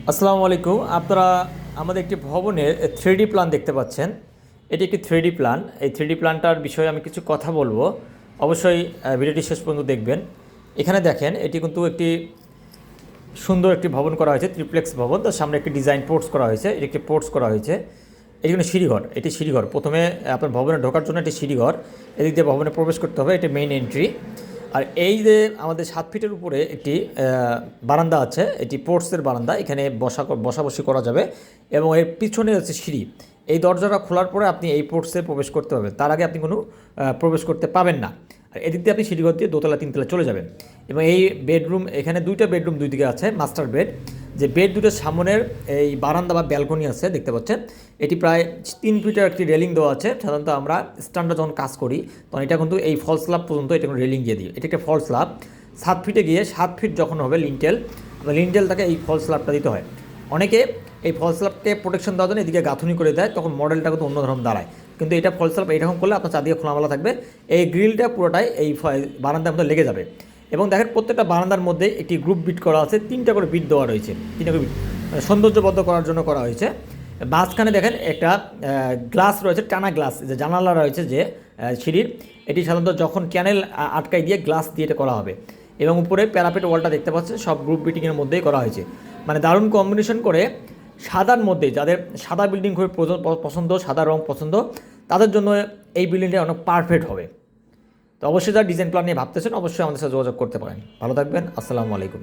আসসালামু আলাইকুম। আপনারা আমাদের একটি ভবনের 3D প্ল্যান দেখতে পাচ্ছেন। এটি একটি 3D প্ল্যান। এই 3D প্ল্যানটার বিষয়ে আমি কিছু কথা বলবো। অবশ্যই ভিডিওটি শেষ পর্যন্ত দেখবেন। এখানে দেখেন, এটি কিন্তু একটি সুন্দর একটি ভবন করা হয়েছে, ট্রিপ্লেক্স ভবন। তার সামনে একটি ডিজাইন পোর্টস করা হয়েছে, এটি একটি পোর্টস করা হয়েছে। এটি কিন্তু সিঁড়িঘর, এটি সিঁড়িঘর। প্রথমে আপনার ভবনে ঢোকার জন্য একটি সিঁড়িঘর, এদিক দিয়ে ভবনে প্রবেশ করতে হবে, এটি মেইন এন্ট্রি। আর এই যে আমাদের 7 ফিটের উপরে একটি বারান্দা আছে, এটি পোর্টসের বারান্দা, এখানে বসাবসি করা যাবে। এবং এর পিছনে হচ্ছে সিঁড়ি। এই দরজাটা খোলার পরে আপনি এই পোর্টসে প্রবেশ করতে পারবেন, তার আগে আপনি কোনো প্রবেশ করতে পাবেন না। আর এদিক দিয়ে আপনি সিঁড়িঘর দিয়ে দোতলা তিনতলা চলে যাবেন। এবং এই বেডরুম, এখানে দুইটা বেডরুম দুই দিকে আছে, মাস্টার বেড। যে বেড দুটোর সামনের এই বারান্দা বা ব্যালকনি আছে দেখতে পাচ্ছেন, এটি প্রায় 3 ফিটের একটি রেলিং দেওয়া আছে। সাধারণত আমরা স্ট্যান্ডার্ড যখন কাজ করি তখন এটা কিন্তু এই ফল স্ল্যাব পর্যন্ত এটা রেলিং দিয়ে দিই। এটা একটা ফল স্ল্যাব। 7 ফিটে গিয়ে 7 ফিট যখন হবে লিন্টেল, লিন্টেলটাকে এই ফল স্ল্যাবটা দিতে হয়। অনেকে এই ফল স্ল্যাবকে প্রোটেকশন দেওয়ার জন্য এদিকে গাঁথুনি করে দেয়, তখন মডেলটা কিন্তু অন্য ধরনের দাঁড়ায়। কিন্তু এটা ফল স্ল্যাব এইরকম করলে আপনার চারদিকে খোলামেলা থাকবে, এই গ্রিলটা পুরোটাই এই বারান্দার মধ্যে লেগে যাবে। এবং দেখেন প্রত্যেকটা বারান্দার মধ্যে একটি গ্রুপ বিট করা আছে, 3টা করে বিট দেওয়া রয়েছে, 3টা করে বিট সৌন্দর্যবদ্ধ করার জন্য করা হয়েছে। মাঝখানে দেখেন একটা গ্লাস রয়েছে, টানা গ্লাস, যে জানালা রয়েছে যে সিঁড়ির, এটি সাধারণত যখন ক্যানেল আটকাই দিয়ে গ্লাস দিয়ে এটা করা হবে। এবং উপরে প্যারাপেট ওয়ালটা দেখতে পাচ্ছেন, সব গ্রুপ বিটিংয়ের মধ্যেই করা হয়েছে। মানে দারুণ কম্বিনেশন করে সাদার মধ্যে, যাদের সাদা বিল্ডিং খুবই পছন্দ, সাদা রং পছন্দ, তাদের জন্য এই বিল্ডিংটা অনেক পারফেক্ট হবে। তো অবশ্যই যারা ডিজাইন প্ল্যান নিয়ে ভাবতেছেন অবশ্যই আমাদের সাথে যোগাযোগ করতে পারেন। ভালো থাকবেন। আসসালামু আলাইকুম।